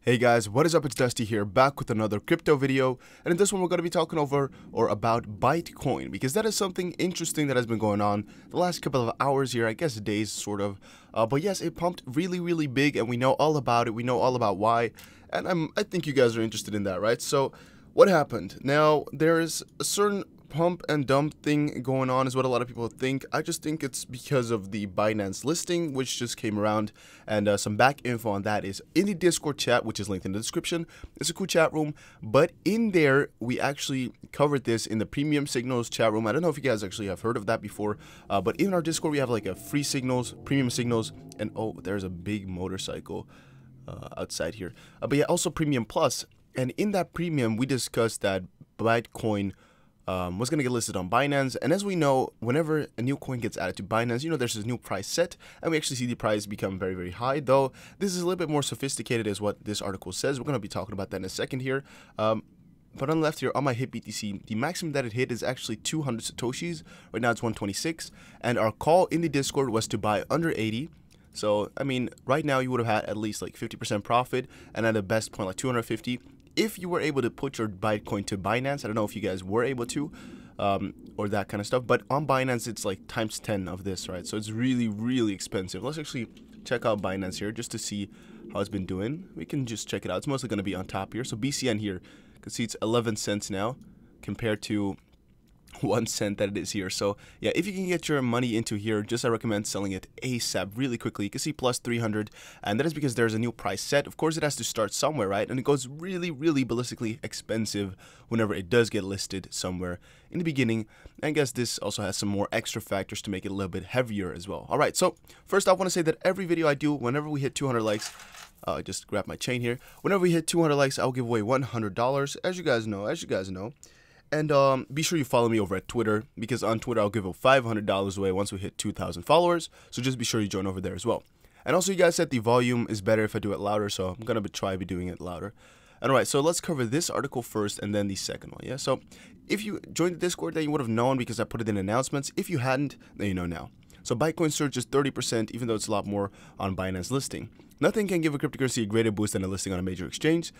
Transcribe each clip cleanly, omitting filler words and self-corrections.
Hey guys, what is up? It's Dusty here, back with another crypto video, and in this one we're going to be talking over or about Bytecoin, because that is something interesting that has been going on the last couple of hours here, I guess days sort of, but yes, it pumped really big, and we know all about it, we know all about why, and I think you guys are interested in that, right? So, what happened? Now, there is a certain pump and dump thing going on is what a lot of people think. I just think it's because of the Binance listing, which just came around, and some back info on that is in the Discord chat, which is linked in the description. It's a cool chat room, but in there we actually covered this in the premium signals chat room. I don't know if you guys actually have heard of that before, but in our Discord we have like a free signals, premium signals, and oh, there's a big motorcycle outside here, but yeah, also premium plus. And in that premium we discussed that Bytecoin was going to get listed on Binance, and as we know, whenever a new coin gets added to Binance, you know, there's this new price set, and we actually see the price become very high, though this is a little bit more sophisticated is what this article says. We're going to be talking about that in a second here. But on the left here, on my hit BTC, the maximum that it hit is actually 200 Satoshis. Right now it's 126, and our call in the Discord was to buy under 80. So, I mean, right now you would have had at least like 50% profit, and at the best point like 250. If you were able to put your Bytecoin to Binance, I don't know if you guys were able to, or that kind of stuff, but on Binance it's like times 10 of this, right? So it's really expensive. Let's actually check out Binance here just to see how it's been doing. We can just check it out. It's mostly going to be on top here. So BCN here, you can see it's 11 cents now compared to 1 cent that it is here. So yeah, if you can get your money into here, just I recommend selling it ASAP really quickly. You can see plus 300, and that is because there's a new price set. Of course it has to start somewhere, right? And it goes really ballistically expensive whenever it does get listed somewhere in the beginning. And I guess this also has some more extra factors to make it a little bit heavier as well. All right, so first I want to say that every video I do, whenever we hit 200 likes, I just grab my chain here, whenever we hit 200 likes, I'll give away $100, as you guys know. And be sure you follow me over at Twitter, because on Twitter I'll give $500 away once we hit 2,000 followers. So just be sure you join over there as well. And also, you guys said the volume is better if I do it louder, so I'm gonna try doing it louder. Alright, so let's cover this article first and then the second one. Yeah. So if you joined the Discord, then you would have known because I put it in announcements. If you hadn't, then you know now. So Bytecoin surges 30%, even though it's a lot more on Binance listing. Nothing can give a cryptocurrency a greater boost than a listing on a major exchange,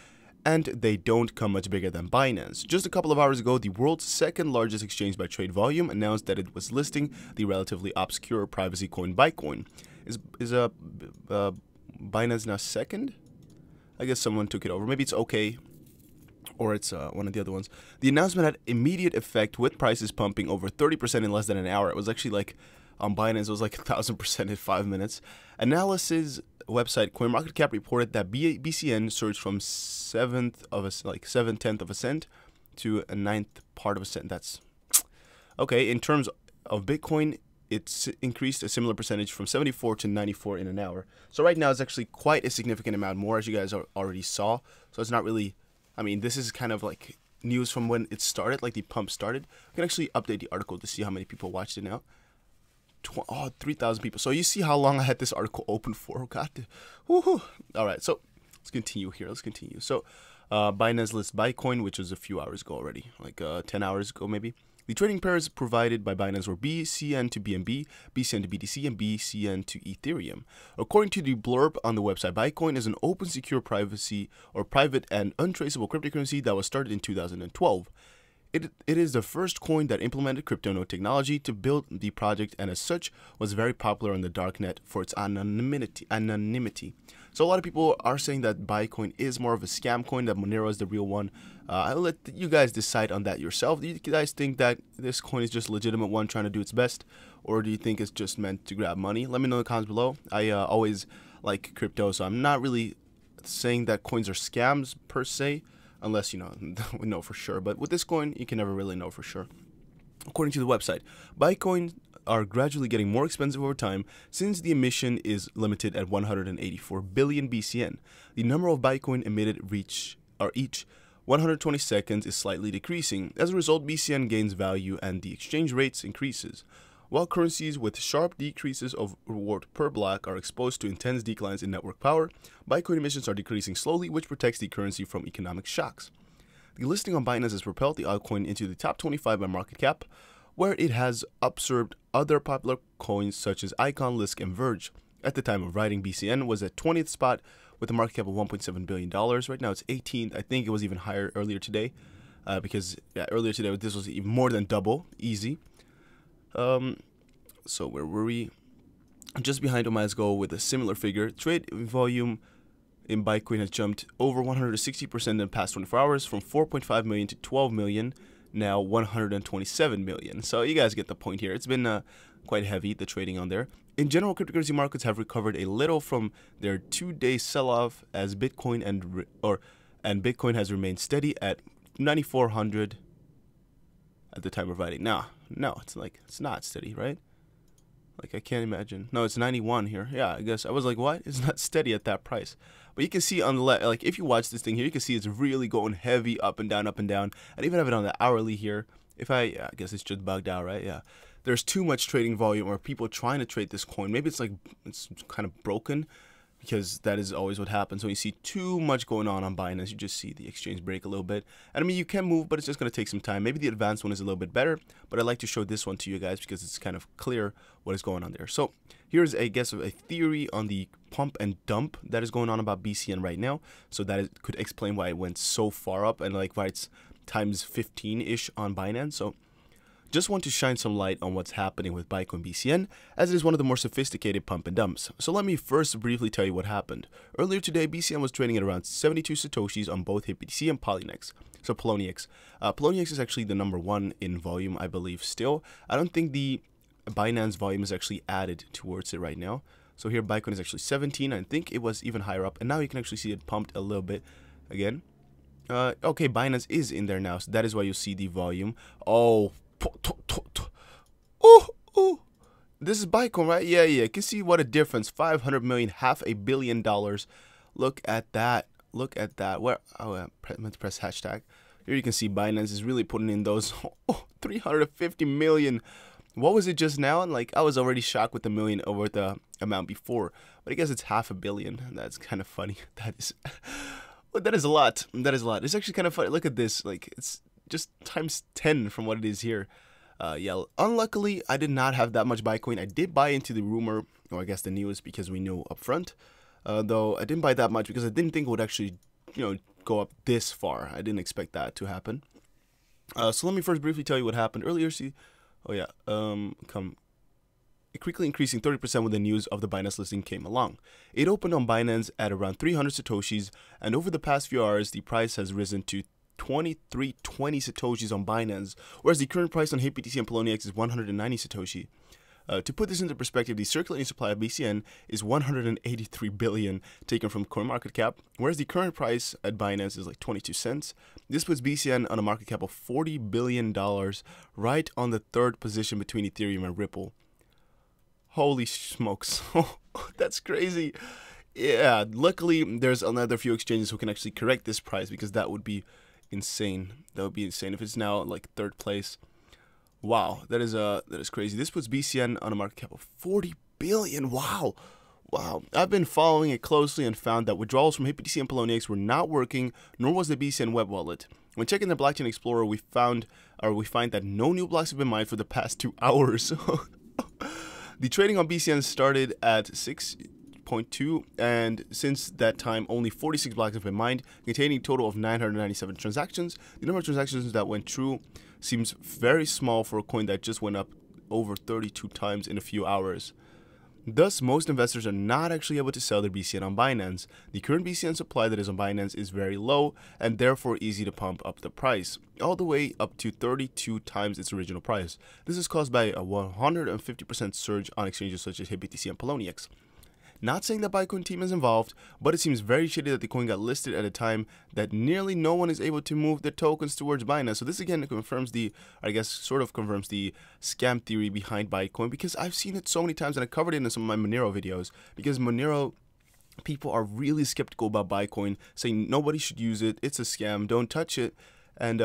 and they don't come much bigger than Binance. Just a couple of hours ago, the world's second largest exchange by trade volume announced that it was listing the relatively obscure privacy coin Bytecoin. Is Binance now second? I guess someone took it over. Maybe it's OK, or it's one of the other ones. The announcement had immediate effect, with prices pumping over 30% in less than an hour. It was actually like on Binance, it was like 1,000% in 5 minutes. Analysis website CoinMarketCap reported that BCN surged from 7/10 of a cent to a 9th part of a cent. That's okay. In terms of Bitcoin, it's increased a similar percentage from 74 to 94 in an hour. So right now it's actually quite a significant amount more, as you guys already saw. So it's not really, I mean, this is kind of like news from when it started, like the pump started. I can actually update the article to see how many people watched it now. 3,000 people. So you see how long I had this article open for. God, woohoo! All right, so let's continue here. So Binance lists Bytecoin, which was a few hours ago already, like 10 hours ago maybe. The trading pairs provided by Binance were BCN to BNB, BCN to BTC, and BCN to Ethereum. According to the blurb on the website, Bytecoin is an open, secure, private and untraceable cryptocurrency that was started in 2012. It is the first coin that implemented crypto node technology to build the project, and as such was very popular on the darknet for its anonymity. So a lot of people are saying that Bytecoin is more of a scam coin, that Monero is the real one. I'll let you guys decide on that yourself. Do you guys think that this coin is just a legitimate one trying to do its best, or do you think it's just meant to grab money? Let me know in the comments below. I always like crypto, so I'm not really saying that coins are scams per se, unless, you know, we know for sure. But with this coin, you can never really know for sure. According to the website, Bytecoin are gradually getting more expensive over time, since the emission is limited at 184 billion BCN. The number of Bytecoin emitted each 120 seconds is slightly decreasing. As a result, BCN gains value and the exchange rates increases. While currencies with sharp decreases of reward per block are exposed to intense declines in network power, Bytecoin emissions are decreasing slowly, which protects the currency from economic shocks. The listing on Binance has propelled the altcoin into the top 25 by market cap, where it has usurped other popular coins such as Icon, Lisk, and Verge. At the time of writing, BCN was at 20th spot with a market cap of $1.7 billion. Right now it's 18th. I think it was even higher earlier today, because earlier today this was even more than double, easy. So where were we? Just behind OMASGO with a similar figure. Trade volume in Bytecoin has jumped over 160% in the past 24 hours, from 4.5 million to 12 million, now 127 million. So you guys get the point here. It's been quite heavy, the trading on there. In general, cryptocurrency markets have recovered a little from their 2-day sell-off, as Bitcoin and Bitcoin has remained steady at 9,400 at the time of writing. No, it's not steady, right? Like, I can't imagine. No, it's 91 here. Yeah, I guess I was like, what? It's not steady at that price. But you can see on the left, like, if you watch this thing here, you can see it's really going heavy up and down, up and down. I even have it on the hourly here. I guess it's just bugged out, right? Yeah. There's too much trading volume, or people trying to trade this coin. Maybe it's like, it's kind of broken, because that is always what happens when you see too much going on Binance. You just see the exchange break a little bit. And I mean, you can move, but it's just going to take some time. Maybe the advanced one is a little bit better, but I'd like to show this one to you guys because it's kind of clear what is going on there. So here's, I guess, a theory on the pump and dump that is going on about BCN right now. So that could explain why it went so far up, and like why it's times 15-ish on Binance. So just want to shine some light on what's happening with Bytecoin BCN, as it is one of the more sophisticated pump and dumps. So let me first briefly tell you what happened. Earlier today, BCN was trading at around 72 Satoshis on both HitBTC and Poloniex. So Poloniex. Poloniex is actually the #1 in volume, I believe, still. I don't think the Binance volume is actually added towards it right now. So here Bytecoin is actually 17. I think it was even higher up, and now you can actually see it pumped a little bit again. Okay, Binance is in there now, so that is why you see the volume. Oh, this is Bytecoin, right? Yeah, you can see what a difference. 500 million, $500 million. Look at that. Look at that. Where? Oh, I meant to press hashtag. Here you can see Binance is really putting in those 350 million. What was it just now? And like, I was already shocked with the million over the amount before, but I guess it's $500 million. That's kind of funny. That is, well, that is a lot. That is a lot. It's actually kind of funny. Look at this. Like, it's just times 10 from what it is here. Yeah, unluckily, I did not have that much Bytecoin. I did buy into the rumor, or I guess the news, because we knew up front. Though I didn't buy that much because I didn't think it would actually, go up this far. I didn't expect that to happen. So let me first briefly tell you what happened earlier. See, quickly increasing 30% when the news of the Binance listing came along. It opened on Binance at around 300 Satoshis, and over the past few hours, the price has risen to 2320 Satoshis on Binance, whereas the current price on HitBTC and Poloniex is 190 Satoshi. To put this into perspective, the circulating supply of BCN is 183 billion taken from CoinMarketCap, whereas the current price at Binance is like 22 cents. This puts BCN on a market cap of $40 billion, right on the third position between Ethereum and Ripple. Holy smokes. That's crazy. Yeah, luckily there's another few exchanges who can actually correct this price, because that would be insane. That would be insane if it's now like third place. Wow, that is crazy. This puts BCN on a market cap of 40 billion. Wow. I've been following it closely and found that withdrawals from HitBTC and Poloniex were not working, nor was the BCN web wallet. When checking the Blockchain Explorer, we find that no new blocks have been mined for the past 2 hours. The trading on BCN started at 6.2, and since that time, only 46 blocks have been mined, containing a total of 997 transactions. The number of transactions that went through seems very small for a coin that just went up over 32 times in a few hours. Thus, most investors are not actually able to sell their BCN on Binance. The current BCN supply that is on Binance is very low, and therefore easy to pump up the price, all the way up to 32 times its original price. This is caused by a 150% surge on exchanges such as HitBTC and Poloniex. Not saying that Bytecoin team is involved, but it seems very shitty that the coin got listed at a time that nearly no one is able to move their tokens towards Binance. So this again confirms sort of confirms the scam theory behind Bytecoin, because I've seen it so many times, and I covered it in some of my Monero videos, because Monero people are really skeptical about Bytecoin, saying nobody should use it, it's a scam, don't touch it. And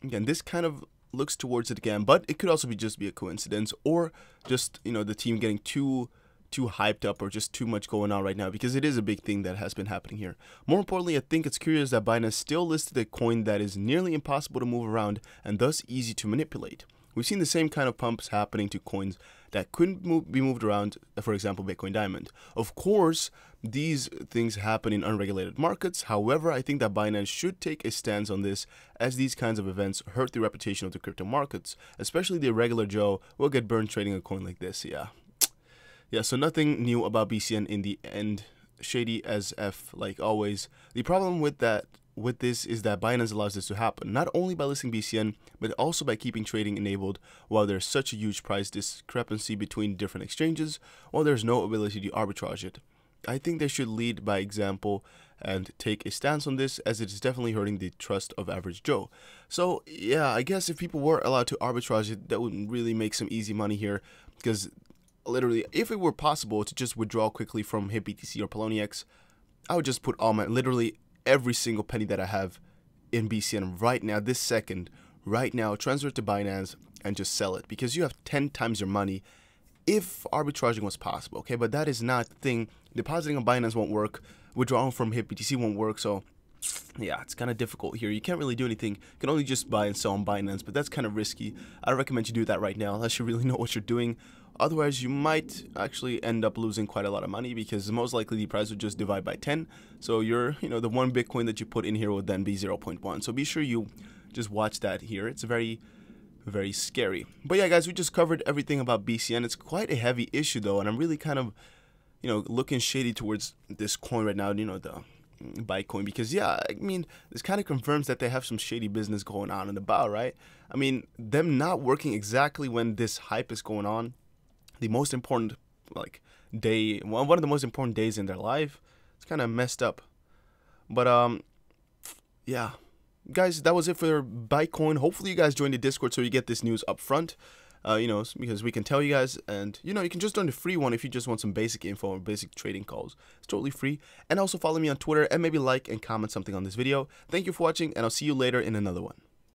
again, this kind of looks towards it again, but it could also just be a coincidence, or just, the team getting too hyped up, or just too much going on right now, because it is a big thing that has been happening here. More importantly, I think it's curious that Binance still listed a coin that is nearly impossible to move around and thus easy to manipulate. we've seen the same kind of pumps happening to coins that couldn't be moved around, for example, Bitcoin Diamond. Of course, these things happen in unregulated markets. However, I think that Binance should take a stance on this, as these kinds of events hurt the reputation of the crypto markets. Especially the regular Joe will get burned trading a coin like this. Yeah, so nothing new about BCN in the end. Shady as F, like always. The problem with this is that Binance allows this to happen, not only by listing BCN, but also by keeping trading enabled while there's such a huge price discrepancy between different exchanges, while there's no ability to arbitrage it. I think they should lead by example and take a stance on this, as it is definitely hurting the trust of average Joe. So yeah, I guess if people were allowed to arbitrage it, that would really make some easy money here, because literally, if it were possible to just withdraw quickly from HitBTC or Poloniex, I would just put all my, literally every single penny that I have in BCN right now, this second, right now, transfer it to Binance and just sell it, because you have 10 times your money if arbitraging was possible, okay? But that is not the thing. Depositing on Binance won't work, withdrawing from HitBTC won't work, so yeah, it's kind of difficult here. You can't really do anything. You can only just buy and sell on Binance, but that's kind of risky. I don't recommend you do that right now unless you really know what you're doing. Otherwise, you might actually end up losing quite a lot of money, because most likely the price would just divide by 10. So the 1 Bitcoin that you put in here would then be 0.1. So be sure you just watch that here. It's very, very scary. But yeah, guys, we just covered everything about BCN. It's quite a heavy issue though, and I'm really kind of, looking shady towards this coin right now, the Bytecoin, because yeah, I mean, this kind of confirms that they have some shady business going on in the bow, right? I mean, them not working exactly when this hype is going on, the most important day, one of the most important days in their life, it's kind of messed up. But yeah, guys, that was it for Bytecoin. Hopefully you guys join the Discord so you get this news up front. Because we can tell you guys, and you can just join the free one if you just want some basic info or basic trading calls. It's totally free. And also follow me on Twitter, and maybe like and comment something on this video. Thank you for watching, and I'll see you later in another one.